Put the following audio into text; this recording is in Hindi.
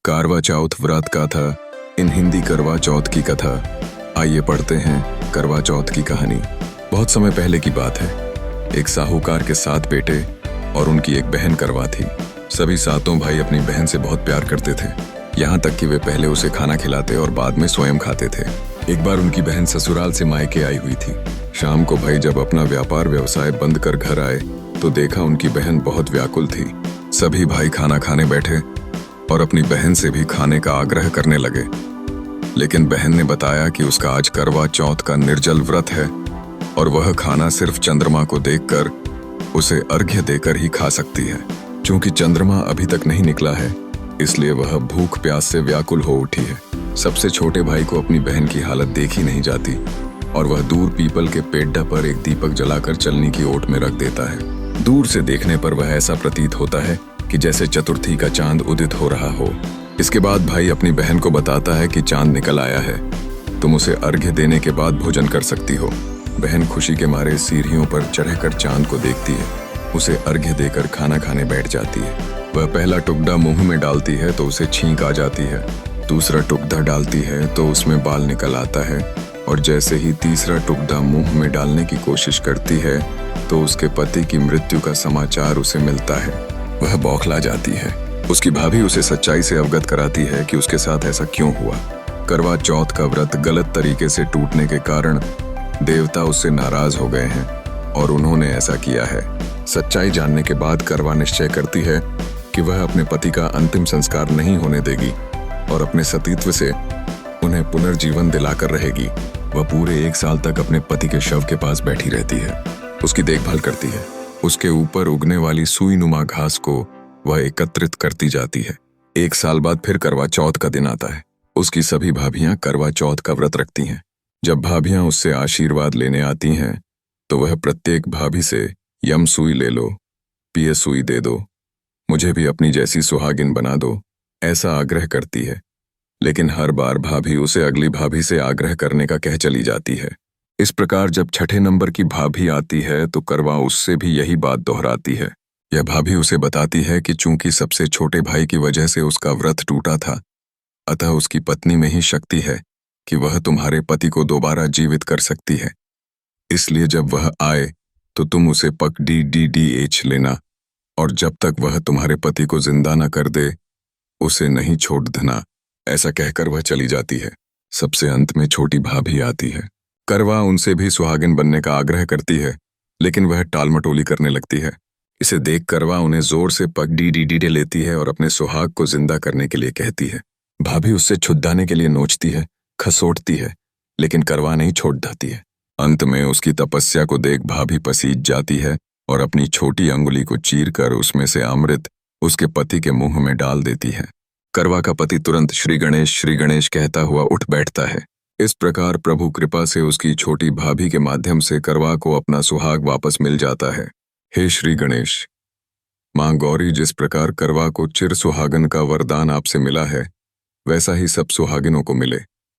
करवा चौथ व्रत का था इन हिंदी करवा चौथ की कथा। आइए पढ़ते हैं करवा चौथ की कहानी। बहुत समय पहले की बात है। एक साहूकार के 7 बेटे और उनकी एक बहन करवा थी। सभी सातों भाई अपनी बहन से बहुत प्यार करते थे, यहाँ तक कि वे पहले उसे खाना खिलाते और बाद में स्वयं खाते थे। एक बार उनकी बहन ससुराल से मायके आई हुई थी। शाम को भाई जब अपना व्यापार व्यवसाय बंद कर घर आए तो देखा उनकी बहन बहुत व्याकुल थी। सभी भाई खाना खाने बैठे और अपनी बहन से भी खाने का आग्रह करने लगे, लेकिन बहन ने बताया कि उसका आज करवा चौथ का निर्जल व्रत है और वह खाना सिर्फ चंद्रमा को देखकर उसे अर्घ्य देकर ही खा सकती है। क्योंकि चंद्रमा अभी तक नहीं निकला है, इसलिए वह भूख प्यास से व्याकुल हो उठी है। सबसे छोटे भाई को अपनी बहन की हालत देखी नहीं जाती और वह दूर पीपल के पेड्डा पर एक दीपक जलाकर चलनी की ओट में रख देता है। दूर से देखने पर वह ऐसा प्रतीत होता है कि जैसे चतुर्थी का चांद उदित हो रहा हो। इसके बाद भाई अपनी बहन को बताता है कि चांद निकल आया है, तुम उसे अर्घ्य देने के बाद भोजन कर सकती हो। बहन खुशी के मारे सीढ़ियों पर चढ़कर चांद को देखती है, उसे अर्घ्य देकर खाना खाने बैठ जाती है। वह पहला टुकड़ा मुंह में डालती है तो उसे छींक आ जाती है, दूसरा टुकड़ा डालती है तो उसमें बाल निकल आता है और जैसे ही तीसरा टुकड़ा मुंह में डालने की कोशिश करती है तो उसके पति की मृत्यु का समाचार उसे मिलता है। वह बौखला जाती है। उसकी भाभी उसे सच्चाई से अवगत कराती है कि उसके साथ ऐसा क्यों हुआ। करवा चौथ का व्रत गलत तरीके से टूटने के कारण देवता उससे नाराज हो गए हैं और उन्होंने ऐसा किया है। सच्चाई जानने के बाद करवा निश्चय करती है कि वह अपने पति का अंतिम संस्कार नहीं होने देगी और अपने सतीत्व से उन्हें पुनर्जीवन दिलाकर रहेगी। वह पूरे 1 साल तक अपने पति के शव के पास बैठी रहती है, उसकी देखभाल करती है। उसके ऊपर उगने वाली सुई नुमा घास को वह एकत्रित करती जाती है। 1 साल बाद फिर करवा चौथ का दिन आता है। उसकी सभी भाभियां करवा चौथ का व्रत रखती हैं। जब भाभियां उससे आशीर्वाद लेने आती हैं तो वह प्रत्येक भाभी से यम सुई ले लो, पिए सुई दे दो, मुझे भी अपनी जैसी सुहागिन बना दो, ऐसा आग्रह करती है। लेकिन हर बार भाभी उसे अगली भाभी से आग्रह करने का कह चली जाती है। इस प्रकार जब 6ठे नंबर की भाभी आती है तो करवा उससे भी यही बात दोहराती है। यह भाभी उसे बताती है कि चूंकि सबसे छोटे भाई की वजह से उसका व्रत टूटा था, अतः उसकी पत्नी में ही शक्ति है कि वह तुम्हारे पति को दोबारा जीवित कर सकती है। इसलिए जब वह आए तो तुम उसे पक DDH लेना और जब तक वह तुम्हारे पति को जिंदा न कर दे उसे नहीं छोड़ देना। ऐसा कहकर वह चली जाती है। सबसे अंत में छोटी भाभी आती है। करवा उनसे भी सुहागिन बनने का आग्रह करती है, लेकिन वह टालमटोली करने लगती है। इसे देख करवा उन्हें जोर से पग DDD लेती है और अपने सुहाग को जिंदा करने के लिए कहती है। भाभी उससे छुड़ाने के लिए नोचती है, खसोटती है, लेकिन करवा नहीं छोड़ देती है। अंत में उसकी तपस्या को देख भाभी पसीज जाती है और अपनी छोटी अंगुली को चीर कर उसमें से अमृत उसके पति के मुंह में डाल देती है। करवा का पति तुरंत श्री गणेश कहता हुआ उठ बैठता है। इस प्रकार प्रभु कृपा से उसकी छोटी भाभी के माध्यम से करवा को अपना सुहाग वापस मिल जाता है। हे श्री गणेश, मां गौरी, जिस प्रकार करवा को चिर सुहागन का वरदान आपसे मिला है, वैसा ही सब सुहागिनों को मिले।